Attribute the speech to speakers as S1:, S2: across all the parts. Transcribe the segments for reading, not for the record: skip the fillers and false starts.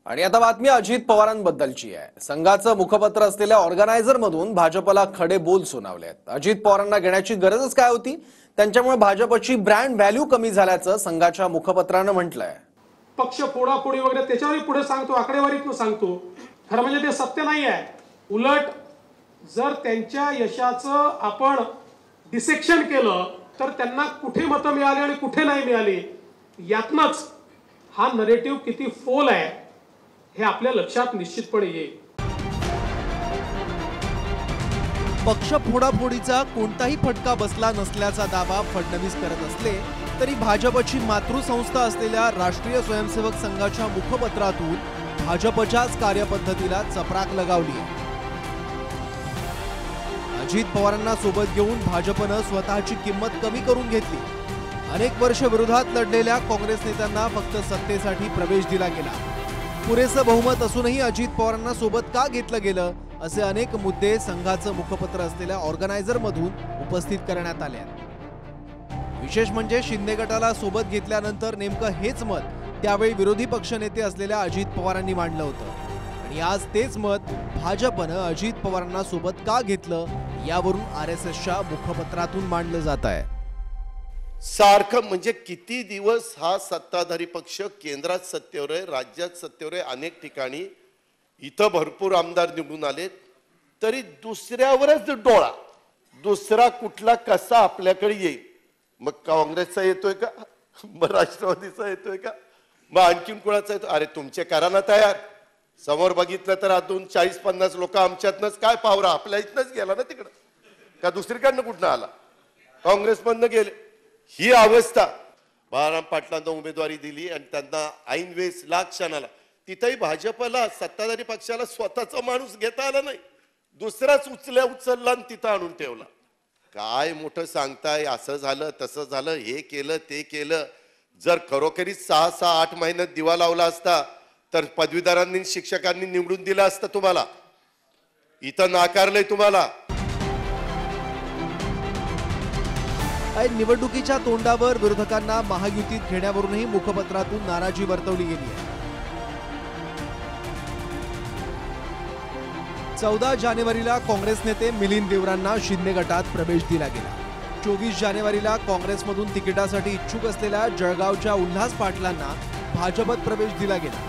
S1: आणि आता बातमी अजित पवारांबद्दलची आहे। संघाचं मुखपत्र असलेल्या ऑर्गनायझर मधून भाजपला खडे बोल सुनावलेत। अजित पवारांना घेण्याची गरजच काय होती? त्यांच्यामुळे भाजपची ब्रँड व्हॅल्यू कमी झाल्याचं संघाच्या मुखपत्रानं म्हटलंय।
S2: पक्ष फोडाफोडी वगैरे त्याच्यावरही पुढे सांगतो, आकडेवारीतून सांगतो। खरं म्हणजे ते सत्य नाही आहे। उलट जर त्यांच्या यशाचं आपण डिसेक्शन केलं तर त्यांना कुठे मतं मिळाली आणि कुठे नाही मिळाली यातनच हा नरेटिव्ह किती फोल आहे हे आपल्या लक्षात निश्चितपणे येईल।
S3: पक्ष फोडाफोडीचा कोणताही फटका बसला नसल्याचा दावा फडणवीस करत असले तरी भाजपची मातृसंस्था असलेल्या राष्ट्रीय स्वयंसेवक संघाच्या मुखपत्रातून भाजपच्याच कार्यपद्धतीला चपराक लगावली आहे। अजित पवारांना सोबत घेऊन भाजपनं स्वतःची किंमत कमी करून घेतली। अनेक वर्ष विरोधात लढलेल्या काँग्रेस नेत्यांना फक्त सत्तेसाठी प्रवेश दिला गेला। पुरेसं बहुमत असूनही अजित पवारांना सोबत का घेतलं गेलं असे अनेक मुद्दे संघाचं मुखपत्र असलेल्या ऑर्गनायझर मधून उपस्थित करण्यात आले आहेत। विशेष म्हणजे शिंदे गटाला सोबत घेतल्यानंतर नेमकं हेच मत त्यावेळी विरोधी पक्षनेते असलेल्या अजित पवारांनी मांडलं होतं आणि आज तेच मत भाजपनं अजित पवारांना सोबत का घेतलं यावरून आरएसएसच्या मुखपत्रातून मांडलं जात आहे।
S4: सारखं म्हणजे किती दिवस हा सत्ताधारी पक्ष केंद्रात सत्तेवर आहे, राज्यात सत्तेवर आहे, अनेक ठिकाणी इथं भरपूर आमदार निवडून आलेत तरी दुसऱ्यावरच डोळा, दुसरा कुठला कसा आपल्याकडे येईल। मग काँग्रेसचा येतोय का, मग राष्ट्रवादीचा येतोय का, मग आणखीन कुणाचा येतो? अरे तुमचे करा ना तयार। समोर बघितलं तर अजून 40-50 लोक आमच्यातनंच काय पावरा आपल्या इथनच गेला ना तिकडं, का दुसरीकडनं कुठनं आला? काँग्रेसमधनं गेले। ही अवस्था बाळाराम पाटलांना उमेदवारी दिली आणि त्यांना ऐन वेळेस लाख क्षणाला तिथेही भाजपला सत्ताधारी पक्षाला स्वतःचा माणूस घेता आला नाही, दुसराच उचलला आणि तिथं आणून ठेवला। काय मोठं सांगताय, असं झालं तसं झालं, हे केलं ते केलं। जर खरोखरीच 6-8 महिन्यात दिवा लावला असता तर पदवीधरांनी शिक्षकांनी निवडून दिलं असतं तुम्हाला, इथं नाकारलंय तुम्हाला।
S3: निवडणुकीच्या तोंडावर विरोधकांना महायुतीत घेण्यावरूनही मुखपत्रातून नाराजी वर्तवली गेली आहे। 14 जानेवारीला काँग्रेस नेते मिलिंद देवरांना शिंदे गटात प्रवेश दिला गेला। 24 जानेवारीला काँग्रेसमधून तिकिटासाठी इच्छुक असलेल्या जळगावच्या उल्हास पाटलांना भाजपत प्रवेश दिला गेला।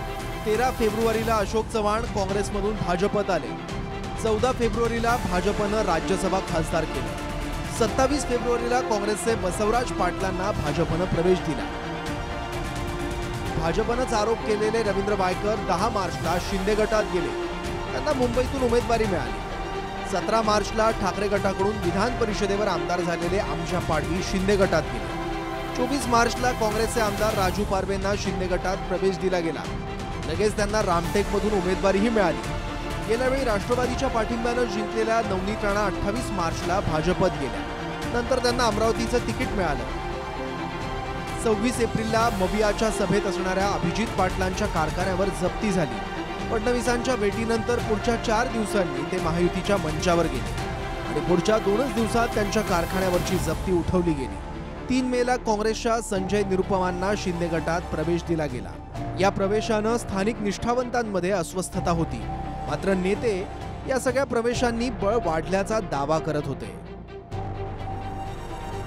S3: 13 फेब्रुवारीला अशोक चव्हाण काँग्रेसमधून भाजपत आले। 14 फेब्रुवारीला भाजपनं राज्यसभा खासदार केले। 27 फेब्रुवारीला काँग्रेसचे बसवराज पाटलांना भाजपनं प्रवेश दिला। भाजपनंच आरोप केलेले रवींद्र वायकर 10 मार्चला शिंदे गटात गेले, त्यांना मुंबईतून उमेदवारी मिळाली। 17 मार्चला ठाकरे गटाकडून विधान परिषदेवर आमदार झालेले आमच्या पाडवी शिंदे गटात गेले। 24 मार्चला काँग्रेसचे आमदार राजू पारवेंना शिंदे गटात प्रवेश दिला गेला। लगेच त्यांना रामटेकमधून उमेदवारीही मिळाली। गेल्या वेळी राष्ट्रवादीच्या पाठिंब्यानं जिंकलेल्या नवनीत राणा 28 मार्चला भाजपत गेल्या, नंतर त्यांना अमरावतीचं तिकीट मिळालं। 26 एप्रिलला मवियाच्या सभेत असणाऱ्या अभिजित पाटलांच्या कारखान्यावर जप्ती झाली। फडणवीसांच्या भेटीनंतर पुढच्या 4 दिवसांनी ते महायुतीच्या मंचावर गेले आणि पुढच्या 2च दिवसात त्यांच्या कारखान्यावरची जप्ती उठवली गेली। 3 मेला काँग्रेसच्या संजय निरुपमांना शिंदे गटात प्रवेश दिला गेला। या प्रवेशानं स्थानिक निष्ठावंतांमध्ये अस्वस्थता होती, मात्र नेते या सगळ्या प्रवेशांनी बळ वाढल्याचा दावा करत होते।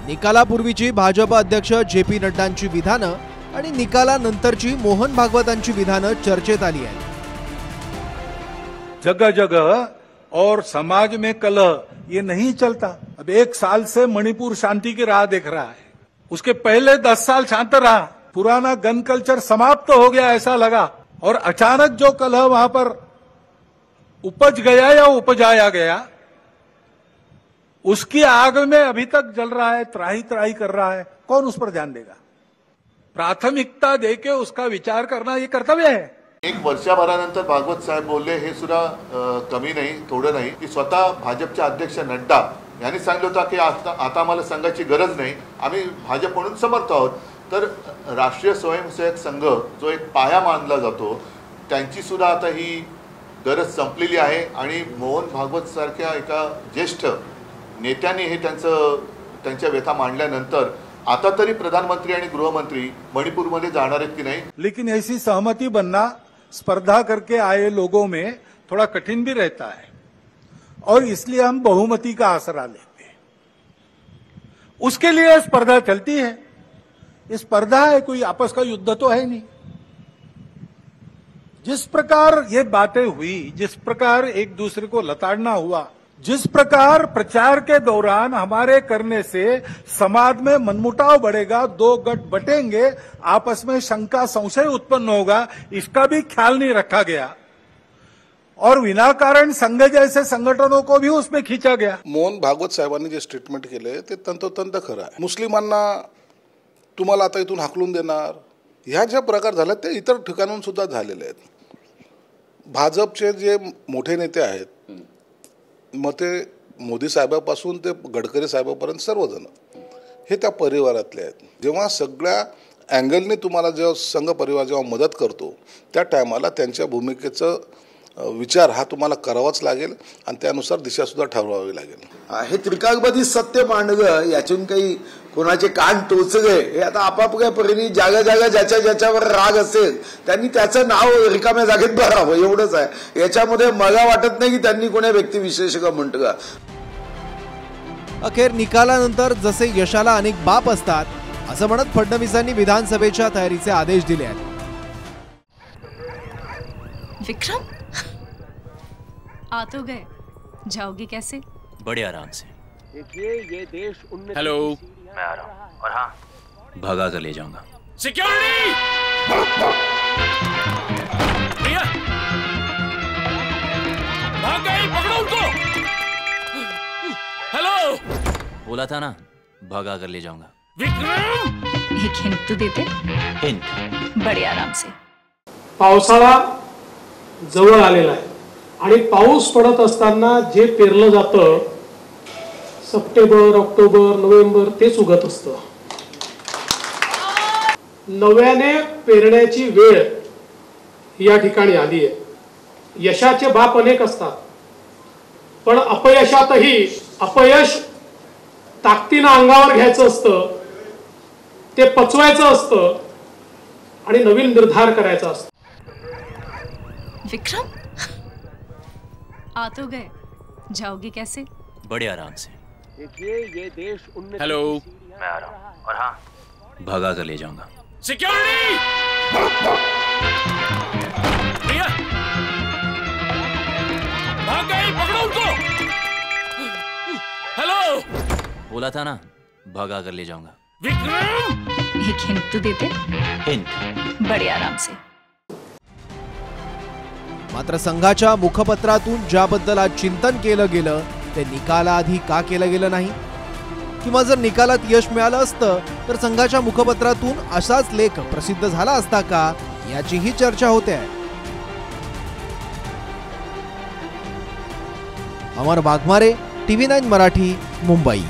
S3: निकालापूर्वीची भाजप अध्यक्ष JP नड्डांची विधानं आणि निकालानंतरची मोहन भागवतांची विधानं चर्चेत आली आहेत।
S5: जगह जगह और समाज में कलह ये नहीं चलता। अब 1 साल से मणिपुर शांति की राह देख रहा है, उसके पहले 10 साल शांत रहा, पुराना गन कल्चर समाप्त हो गया ऐसा लगा, और अचानक जो कलह वहां पर उपज गया या उपजाया गया उसकी आग में अभी तक जल रहा है, त्राही त्राही कर रहा है। कौन उस पर ध्यान देगा? प्राथमिकता देके उसका विचार करना ये कर्तव्य है।
S6: 1 वर्षभरानंतर भागवत साहेब बोलले हे सुद्धा कमी नाही, थोडं नाही, की स्वतः भाजपचे अध्यक्ष नड्डा यांनी सांगितलं होतं की आता आम्हाला संघाची गरज नाही, आम्ही भाजप म्हणून समर्थ आहोत। तर राष्ट्रीय स्वयंसेवक संघ जो एक पाया मानला जातो त्यांची सुद्धा आता ही गरज संपलेली आहे आणि मोहन भागवत सारख्या एका ज्येष्ठ नेत्यांनी हे त्यांच्या व्यथा मांडल्यानंतर आता तरी प्रधानमंत्री आणि गृहमंत्री मणिपूरमध्ये जाणार आहेत की नाही।
S5: लेकिन ऐसी सहमति बनना स्पर्धा करके आए लोगों में थोड़ा कठिन भी रहता है और इसलिए हम बहुमती का आसरा लेते हैं। उसके लिए स्पर्धा चलती है। ये स्पर्धा है, कोई आपस का युद्ध तो है नहीं। जिस प्रकार ये बातें हुई, जिस प्रकार एक दूसरे को लताड़ना हुआ, जिस प्रकार प्रचार के दौरान हमारे करने से समाज में मनमुटाव बढ़ेगा, दो गठ बटेंगे, आपस में शंका संशय उत्पन्न होगा, इसका भी ख्याल नहीं रखा गया और विनाकारण संघ जैसे संघटनों को भी उसमें खींचा गया।
S7: मोहन भागवत साहेबांनी जे स्टेटमेंट केले ते तंतोतंत खरं आहे। मुस्लिमांना तुम्हाला आता इथून हाकलून देणार, ह्या ज्या प्रकार झाले ते इतर ठिकाणून सुद्धा झालेले आहेत। भाजपचे जे मोठे नेते आहेत, मग ते मोदी साहेबापासून ते गडकरी साहेबापर्यंत सर्वजण हे त्या परिवारातले आहेत। जेव्हा सगळ्या अँगलने तुम्हाला जेव्हा संघ परिवार जेव्हा मदत करतो त्या टायमाला त्यांच्या भूमिकेचं विचार हा तुम्हाला करावाच लागेल आणि त्यानुसार दिशा सुद्धा ठरवावी लागेल।
S8: हे त्रिकालबाधी सत्य मांडलं, यातून काही कोणाचे कान टोचले हे आता आपापल्या परीने जागा जागा ज्याच्यावर राग असेल त्यांनी त्याचं नाव रिकाम्या जागेत भरावं, एवढंच आहे। याच्यामध्ये मला वाटत नाही की त्यांनी कोणा व्यक्तिविशेषक म्हटलं।
S3: अखेर निकालानंतर जसे यशाला अनेक बाप असतात असं म्हणत फडणवीसांनी विधानसभेच्या तयारीचे आदेश दिले आहेत।
S9: विक्रम, आ तो गए, जाओगे कैसे?
S10: बड़े आराम से।
S11: ये देश
S10: हेलो, मैं आ रहा हूँ और हाँ, भगा कर ले जाऊंगा।
S11: सिक्योरिटी, भाग गई, पकड़ो उनको। हेलो,
S10: बोला था ना, भगा कर ले जाऊंगा।
S11: विक्रम,
S9: एक हिंट तो देते।
S10: हिंट,
S9: बड़े आराम से।
S2: पावसाळा जवळ आलेला आहे आणि पाऊस पडत असताना जे पेरलं जातं सप्टेंबर, ऑक्टोबर, नोव्हेंबर तेच उगत असतं। नव्याने पेरण्याची वेळ या ठिकाणी आली आहे। यशाचे बाप अनेक असतात, पण अपयशातही अपयश ताकदीनं अंगावर घ्यायचं असतं, ते पचवायचं असतं आणि नवीन निर्धार करायचा असतो।
S9: विक्रम, आ तो गए, जाओगे कैसे?
S10: बड़े आराम से।
S11: ये देश
S10: हेलो, मैं आ रहा हूँ और हाँ, भगा कर ले जाऊंगा।
S11: सिक्योरिटी, भाग गई, पकड़ो उनको। हेलो,
S10: बोला था ना, भगा कर ले जाऊंगा।
S11: विक्रम,
S9: एक हिंट तो देते।
S10: हिंट,
S9: बड़े आराम से।
S3: मात्र संघाच्या मुखपत्रातून ज्याबद्दल आज चिंतन केलं गेलं ते निकालाआधी का केलं गेलं नाही, किंवा जर निकालात यश मिळालं असतं तर संघाच्या मुखपत्रातून असाच लेख प्रसिद्ध झाला असता का, याचीही चर्चा होते आहे। अमर वाघमारे, TV9 मराठी, मुंबई।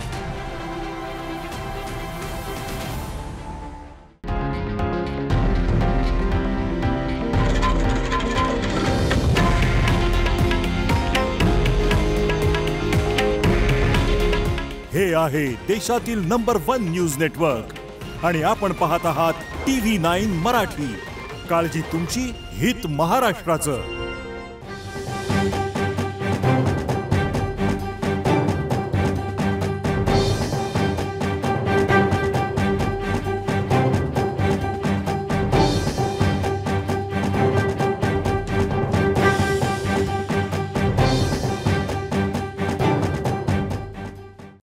S12: हे आहे देशातील नंबर 1 न्यूज नेटवर्क आणि आपण पाहत आहात TV9 मराठी। काळजी तुमची, हित महाराष्ट्राचं।